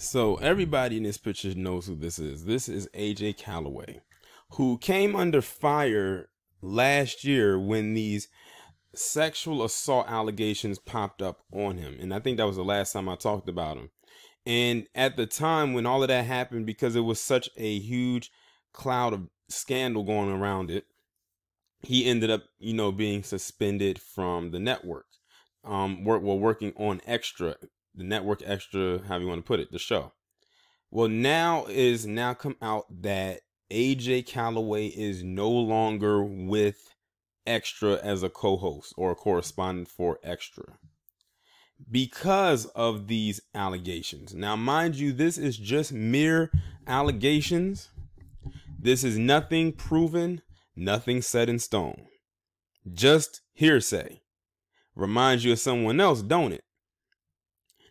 So everybody in this picture knows who this is. This is AJ Calloway, who came under fire last year when these sexual assault allegations popped up on him. And I think that was the last time I talked about him. And at the time when all of that happened, because it was such a huge cloud of scandal going around it, he ended up, being suspended from the network. Working on Extra, the network Extra, however you want to put it, the show. Well, now come out that AJ Calloway is no longer with Extra as a co-host or a correspondent for Extra because of these allegations. Now, mind you, this is just mere allegations. This is nothing proven, nothing set in stone. Just hearsay. Reminds you of someone else, don't it?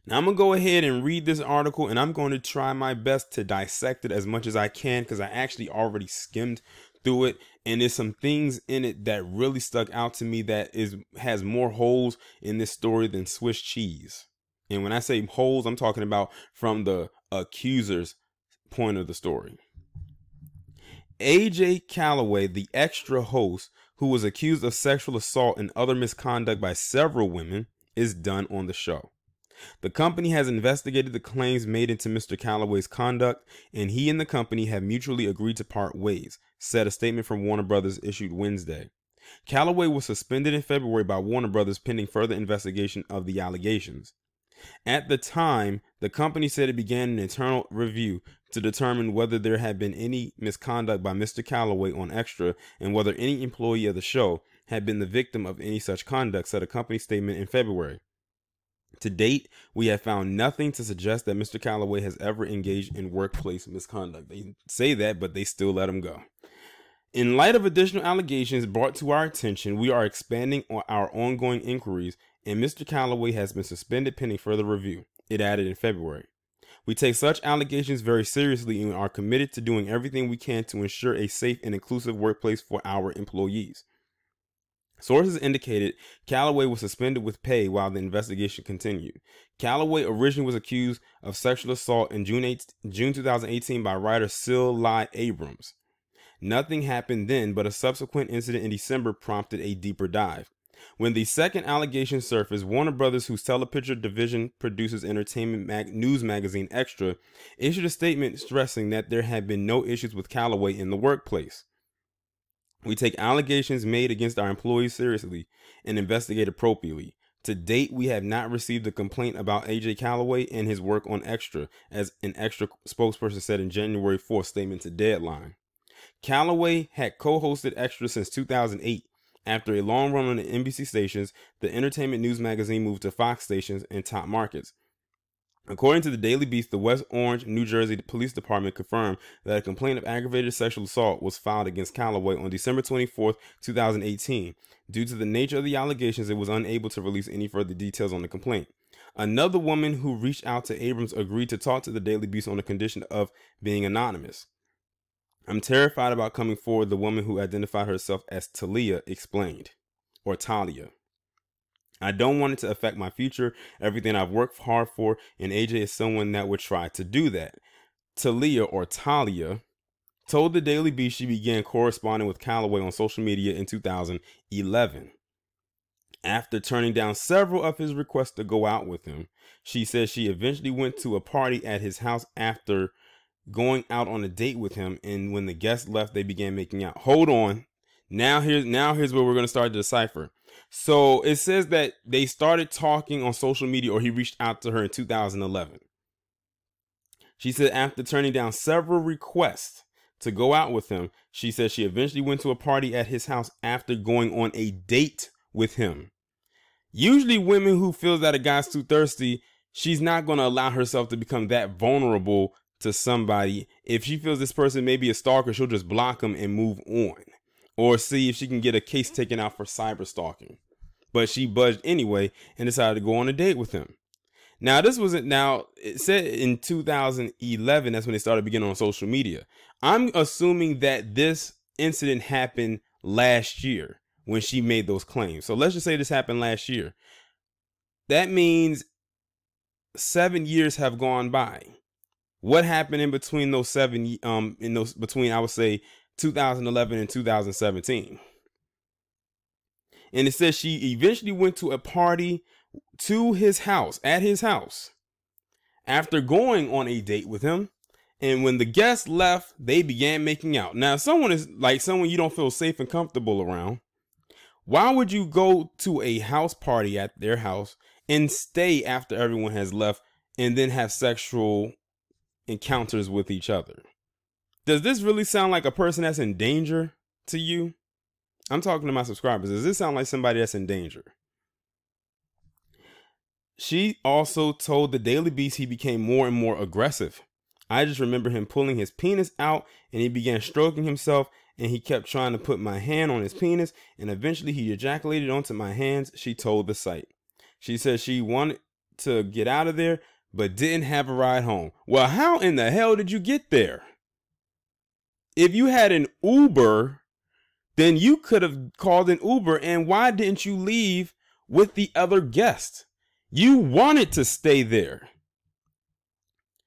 Now, I'm going to go ahead and read this article, and I'm going to try my best to dissect it as much as I can, because I actually already skimmed through it, and there's some things in it that really stuck out to me that has more holes in this story than Swiss cheese. And when I say holes, I'm talking about from the accuser's point of the story. AJ Calloway, the Extra host, who was accused of sexual assault and other misconduct by several women, is done on the show. The company has investigated the claims made into Mr. Calloway's conduct, and he and the company have mutually agreed to part ways, said a statement from Warner Brothers issued Wednesday. Calloway was suspended in February by Warner Brothers pending further investigation of the allegations. At the time, the company said it began an internal review to determine whether there had been any misconduct by Mr. Calloway on Extra and whether any employee of the show had been the victim of any such conduct, said a company statement in February. To date, we have found nothing to suggest that Mr. Calloway has ever engaged in workplace misconduct. They say that, but they still let him go. In light of additional allegations brought to our attention, we are expanding on our ongoing inquiries, and Mr. Calloway has been suspended pending further review, it added in February. We take such allegations very seriously and are committed to doing everything we can to ensure a safe and inclusive workplace for our employees. Sources indicated Calloway was suspended with pay while the investigation continued. Calloway originally was accused of sexual assault in June 2018 by writer Calloway Abrams. Nothing happened then, but a subsequent incident in December prompted a deeper dive. When the second allegation surfaced, Warner Brothers, whose Telepicture division produces entertainment news magazine Extra, issued a statement stressing that there had been no issues with Calloway in the workplace. We take allegations made against our employees seriously and investigate appropriately. To date, we have not received a complaint about AJ Calloway and his work on Extra, as an Extra spokesperson said in January 4th statement to Deadline. Calloway had co-hosted Extra since 2008. After a long run on the NBC stations, the entertainment news magazine moved to Fox stations and top markets. According to the Daily Beast, the West Orange, New Jersey Police Department confirmed that a complaint of aggravated sexual assault was filed against Calloway on December 24, 2018. Due to the nature of the allegations, it was unable to release any further details on the complaint. Another woman who reached out to Abrams agreed to talk to the Daily Beast on the condition of being anonymous. I'm terrified about coming forward, the woman who identified herself as Talia explained, or Talia. I don't want it to affect my future, everything I've worked hard for, and AJ is someone that would try to do that. Talia, or Talia, told the Daily Beast she began corresponding with Calloway on social media in 2011. After turning down several of his requests to go out with him, she says she eventually went to a party at his house after going out on a date with him, and when the guests left, they began making out. Hold on. Now here's where we're going to start to decipher. So it says that they started talking on social media, or he reached out to her in 2011. She said after turning down several requests to go out with him, she said she eventually went to a party at his house after going on a date with him. Usually women who feel that a guy's too thirsty, she's not going to allow herself to become that vulnerable to somebody. If she feels this person may be a stalker, she'll just block him and move on, or see if she can get a case taken out for cyber stalking. But she budged anyway and decided to go on a date with him. Now, it said in 2011, that's when they started beginning on social media. I'm assuming that this incident happened last year when she made those claims. So let's just say this happened last year. That means 7 years have gone by. What happened in between those between, I would say, 2011 and 2017? And it says she eventually went to a party to his house, at his house, after going on a date with him. And when the guests left, they began making out. Now, if someone is like someone you don't feel safe and comfortable around, why would you go to a house party at their house and stay after everyone has left and then have sexual encounters with each other? Does this really sound like a person that's in danger to you? I'm talking to my subscribers. Does this sound like somebody that's in danger? She also told the Daily Beast he became more and more aggressive. I just remember him pulling his penis out and he began stroking himself, and he kept trying to put my hand on his penis, and eventually he ejaculated onto my hands, she told the site. She said she wanted to get out of there but didn't have a ride home. Well, how in the hell did you get there? If you had an Uber, then you could have called an Uber, and why didn't you leave with the other guest? You wanted to stay there.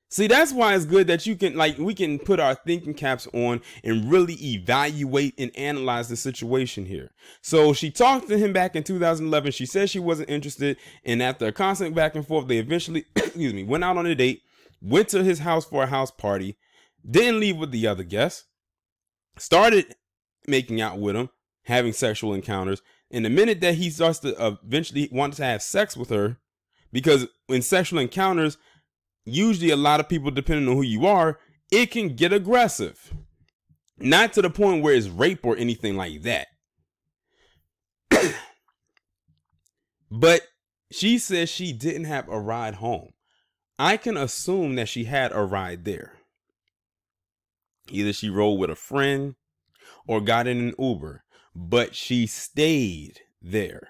See, that's why it's good that you can, we can put our thinking caps on and really evaluate and analyze the situation here. So she talked to him back in 2011. She said she wasn't interested. And after a constant back and forth, they eventually, went out on a date, went to his house for a house party, didn't leave with the other guests, started making out with him, having sexual encounters. And the minute that he starts to eventually want to have sex with her, because in sexual encounters, usually a lot of people, depending on who you are, it can get aggressive. Not to the point where it's rape or anything like that. But she says she didn't have a ride home. I can assume that she had a ride there. Either she rode with a friend or got in an Uber, but she stayed there.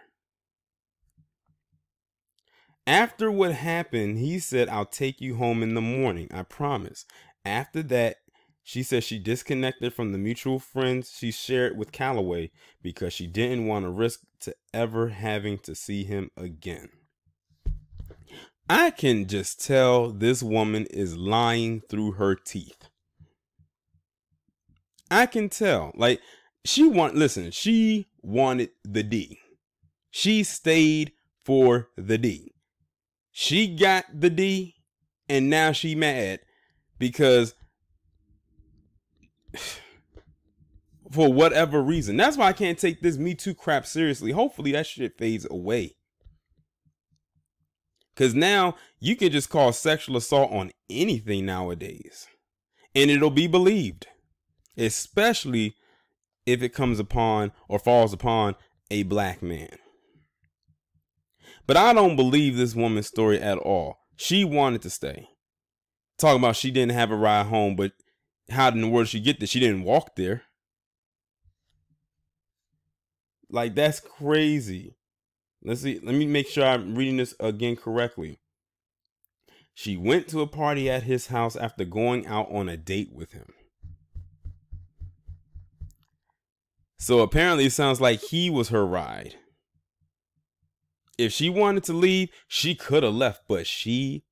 After what happened, he said, "I'll take you home in the morning, I promise." After that, she said she disconnected from the mutual friends she shared with Calloway because she didn't want to risk to ever having to see him again. I can just tell this woman is lying through her teeth. I can tell. She wanted the D. She stayed for the D. She got the D, and now she mad because for whatever reason. That's why I can't take this Me Too crap seriously. Hopefully that shit fades away. Because now you can just call sexual assault on anything nowadays, and it'll be believed, especially if it comes upon or falls upon a black man. But I don't believe this woman's story at all. She wanted to stay. Talking about she didn't have a ride home, but how in the world did she get there? She didn't walk there. That's crazy. Let's see. Let me make sure I'm reading this again correctly. She went to a party at his house after going out on a date with him. So apparently it sounds like he was her ride. If she wanted to leave, she could have left, but she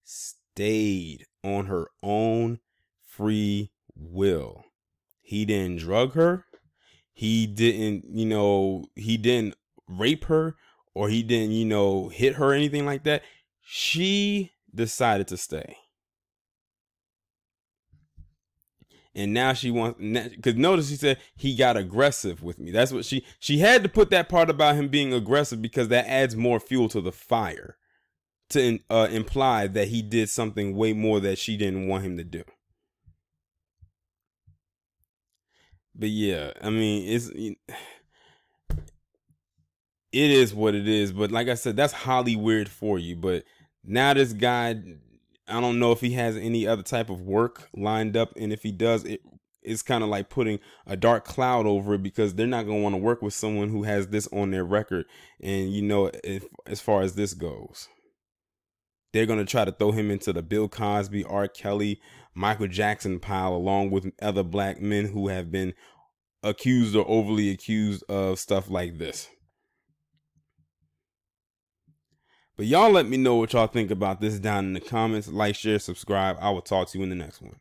stayed on her own free will. He didn't drug her. He didn't, he didn't rape her, or he didn't, hit her or anything like that. She decided to stay. And now she wants, because notice she said he got aggressive with me. That's what she had to put that part about him being aggressive, because that adds more fuel to the fire to imply that he did something way more that she didn't want him to do. But yeah, I mean, it is what it is. But like I said, that's Hollywood for you. But now this guy, I don't know if he has any other type of work lined up. And if he does, it's kind of like putting a dark cloud over it, because they're not going to want to work with someone who has this on their record. And, as far as this goes, they're going to try to throw him into the Bill Cosby, R. Kelly, Michael Jackson pile, along with other black men who have been accused or overly accused of stuff like this. But y'all let me know what y'all think about this down in the comments. Like, share, subscribe. I will talk to you in the next one.